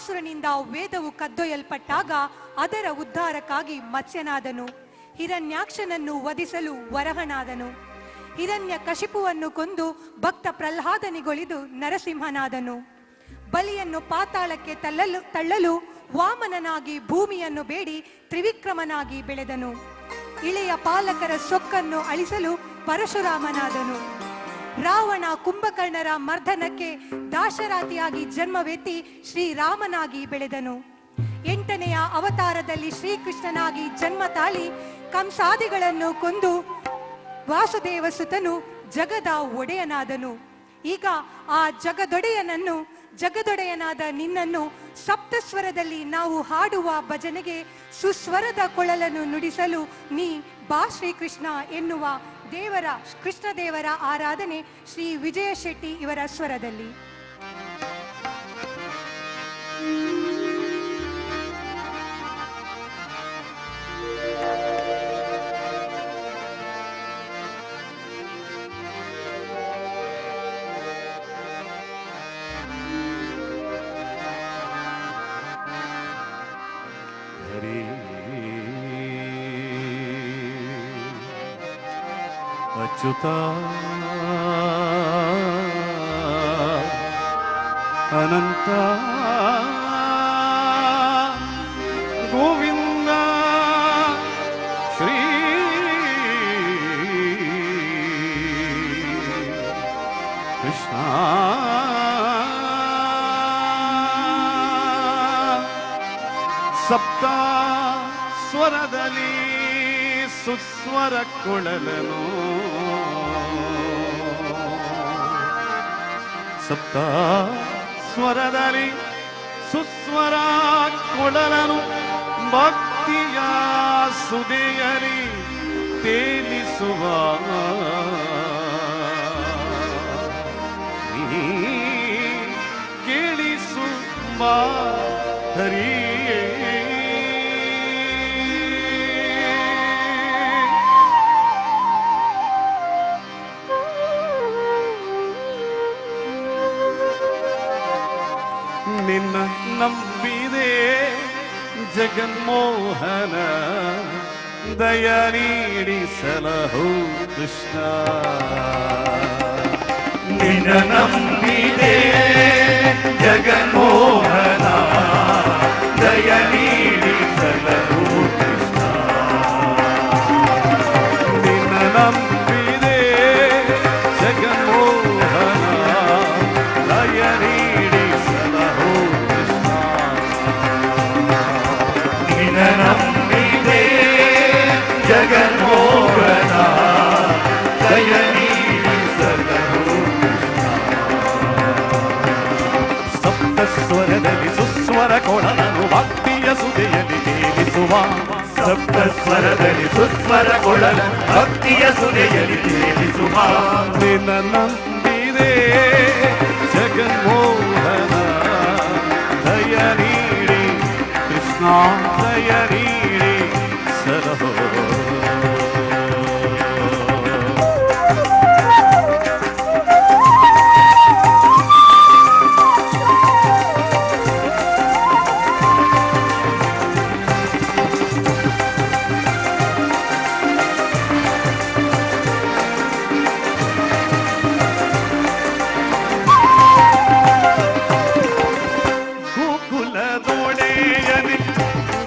ಭಸ್ಮಾಸುರನಿಂದ ವೇದವು ಕದ್ದೊಯ್ಯಲ್ಪಟ್ಟಾಗ ಅದರ ಉದ್ಧಾರಕ್ಕಾಗಿ ಮತ್ಸ್ಯನಾದನು. ಹಿರಣ್ಯಾಕ್ಷನನ್ನು ವಧಿಸಲು ವರಹನಾದನು. ಹಿರಣ್ಯ ಕಶಿಪುವನ್ನು ಕೊಂದು ಭಕ್ತ ಪ್ರಹ್ಲಾದನಿಗೊಳಿದು ನರಸಿಂಹನಾದನು. ಬಲಿಯನ್ನು ಪಾತಾಳಕ್ಕೆ ತಳ್ಳಲು ವಾಮನನಾಗಿ ಭೂಮಿಯನ್ನು ಬೇಡಿ ತ್ರಿವಿಕ್ರಮನಾಗಿ ಬೆಳೆದನು. ಇಳೆಯ ಪಾಲಕರ ಸೊಕ್ಕನ್ನು ಅಳಿಸಲು ಪರಶುರಾಮನಾದನು. ರಾವಣ ಕುಂಭಕರ್ಣರ ಮರ್ದನಕ್ಕೆ ದಾಶರಾತಿಯಾಗಿ ಜನ್ಮವೆತ್ತಿ ಶ್ರೀರಾಮನಾಗಿ ಬೆಳೆದನು. 8ನೆಯ ಅವತಾರದಲ್ಲಿ ಶ್ರೀಕೃಷ್ಣನಾಗಿ ಜನ್ಮ ತಾಳಿ ಕಂಸಾದಿಗಳನ್ನು ಕೊಂದು ವಾಸುದೇವ ಸುತನು ಜಗದ ಒಡೆಯನಾದನು. ಈಗ ಆ ಜಗದೊಡೆಯನಾದ ನಿನ್ನನ್ನು ಸಪ್ತಸ್ವರದಲ್ಲಿ ನಾವು ಹಾಡುವ ಭಜನೆಗೆ ಸುಸ್ವರದ ಕೊಳಲನ್ನು ನುಡಿಸಲು ನೀ ಬಾ ಶ್ರೀಕೃಷ್ಣ ಎನ್ನುವ ಕೃಷ್ಣದೇವರ ಆರಾಧನೆ ಶ್ರೀ ವಿಜಯ ಶೆಟ್ಟಿ ಇವರ ಸ್ವರದಲ್ಲಿ. ಅಚ್ಯುತ ಅನಂತ ಗೋವಿಂದ ಶ್ರೀ ಕೃಷ್ಣ ಸಪ್ತ ಸ್ವರದಲ್ಲಿ ಸುಸ್ವರ ಕೊಳಲನು ಸಪ್ತ ಸ್ವರದಲ್ಲಿ ಸುಸ್ವರ ಕೊಳಲನು ಭಕ್ತಿಯ ಸುದೆಯಲಿ ತೇಲಿಸುವ ನೀ ಕೇಳಿಸುವ ಹರಿಯೇ ನಿನ್ನ ನಂಬಿದೆ ಜಗನ್ಮೋಹನ ದಯ ನೀಡಿಸಲಹೋ ಕೃಷ್ಣ ನಿನ್ನ ನಂಬಿದೆ ಜಗನ್ಮೋಹನ ದಯ ನೀಡಿಸಲಹೋ ಕೃಷ್ಣ ನಿನ್ನ ನಂಬಿದೆ ಜಗನ್ಮೋಹನ ದಯ ನಂಬಿದೆ ಜಗನ್ಮೋಹನ ದಯ ನೀಡಿಸಲಹೋ ಸಪ್ತ ಸ್ವರದಲ್ಲಿ ಸುಸ್ವರ ಕೊಳಲನು ಭಕ್ತಿಯ ಸುದೆಯಲ್ಲಿ ತೇಲಿಸುವ ಸಪ್ತ ಸ್ವರದಲ್ಲಿ ಸುಸ್ವರ ಕೊಳಲನು ಭಕ್ತಿಯ ಸುದೆಯಲ್ಲಿ ತೇಲಿಸುವ ನಿನ್ನ ನಂಬಿದೆ ಜಗನ್ಮೋಹನ ದಯ ನೀಡಿ ಕೃಷ್ಣ ದಯ ನೀಡಿ ಸಲಹೋ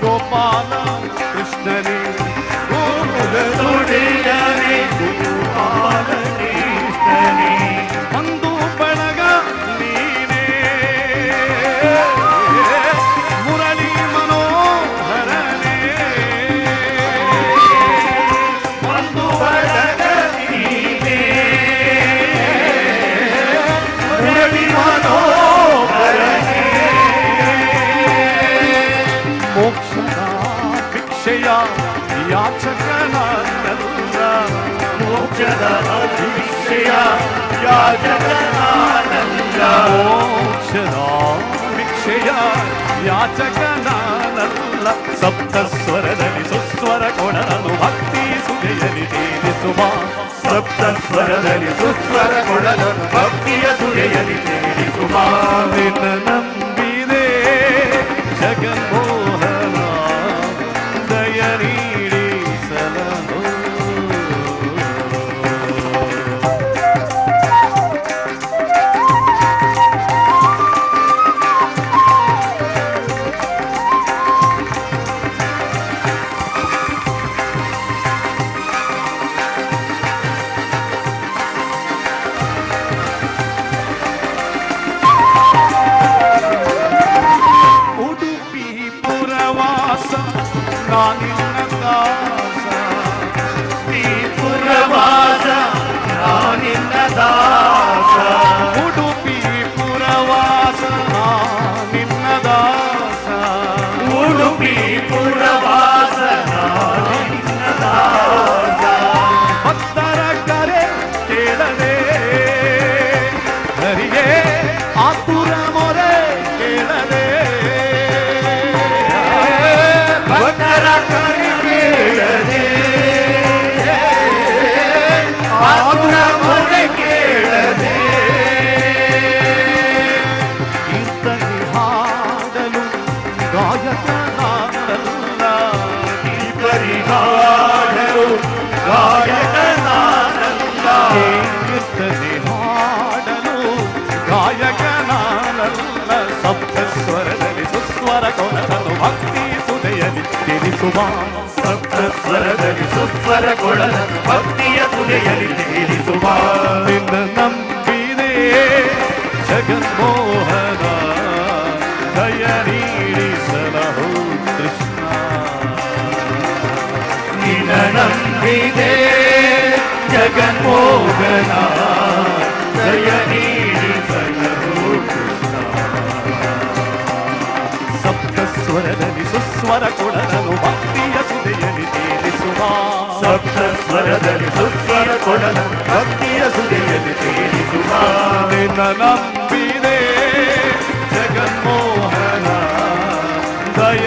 ಗೋಪಾಲ ಕೃಷ್ಣನೇ ಗೋಕುಲದೊಡೆಯನೇ ಗೋಪಾಲ ಕೃಷ್ಣನೇ ಒಂದು ಬಳಗ ನೀನೇ ಮುರಳಿ ಮನೋಹರನೇ ಒಂದು ಬಳಗ ನೀನೇ ಮುರಳಿ ಮನೋಹರನೇ ಮೋಕ್ಷದ ಭಿಕ್ಷೆಯ ಯಾಚಕನಾನಲ್ಲ ಮೋಕ್ಷದ ಭಿಕ್ಷೆಯ ಯಾಚಕನಾನಲ್ಲ ಮೋಕ್ಷದ ಭಿಕ್ಷೆಯ ಯಾಚಕನಾನಲ್ಲ ಸಪ್ತ ಸ್ವರದಲ್ಲಿ ಸುಸ್ವರ ಕೊಡಲು ಭಕ್ತಿ ಸುದೆಯಲ್ಲಿ ತೇಲಿಸುವ ಸಪ್ತ ಸ್ವರದಲ್ಲಿ ಸುಸ್ವರ ಕೊಡಲು ಭಕ್ತಿಯ ಸುದೆಯಲ್ಲಿ ತೇಲಿಸುವ ನಿನ್ನ ನಂಬಿದೆ ಪುರವಾಸನ ಭಕ್ತರ ಕರೆ ಕೇಳದೆ ಹರಿಗೆ ಆತುರ ಮೊರೆ ಕೇಳದೆ ಭಕ್ತರ ಕರೆ ಕೇಳದೆ ಆತುರ ಮೊರೆ ಕೇಳದೆ ಕೀರ್ತನೆ ಹಾಡಲು ಗಾಯಕ ನಾನಲ್ಲ ಪರಿಹಾರರು ಗಾಯಕ ನಾನಲ್ಲ ಕೀರ್ತನೆ ಹಾಡಲು ಗಾಯಕ ನಾನಲ್ಲ ಸಪ್ತ ಸ್ವರದಲ್ಲಿ ಸುಸ್ವರ ಕೊಳಲನ್ನು ಭಕ್ತಿ ಸುದೆಯಲ್ಲಿ ತಿಳಿಸುವ ಸಪ್ತ ಸ್ವರದಲ್ಲಿ ಸುಸ್ವರ ಕೊಳಲನ್ನು ಭಕ್ತಿಯ ತುಲೆಯಲ್ಲಿ ತೇಲಿಸುವ ನಿನ್ನ ನಂಬಿದೆ ಜಗನ್ಮೋಹನ ದಯ ನೀಡಿಸಲಹೋ ಕೃಷ್ಣ ನಿನ್ನ ನಂಬಿದೆ ಜಗನ್ಮೋಹನ ದಯ ನೀಡಿಸಲಹೋ ಕೃಷ್ಣ ಸಪ್ತ ಸ್ವರದಲ್ಲಿ ಸುಸ್ವರ ಕೊಡಲನು ಭಕ್ತಿಯ ಸುದೆಯಲ್ಲಿ ತೇಲಿಸುವ ಸಪ್ತ ಸ್ವರದಲ್ಲಿ ಸುಸ್ವರ ಕೊಡಲನ್ನು ಭಕ್ತಿಯ ಸುದೆಯಲ್ಲಿ ತೇಲಿಸುವ ನಿನ್ನ ನಂಬಿದೆ ಜಗನ್ಮೋಹನ ದಯ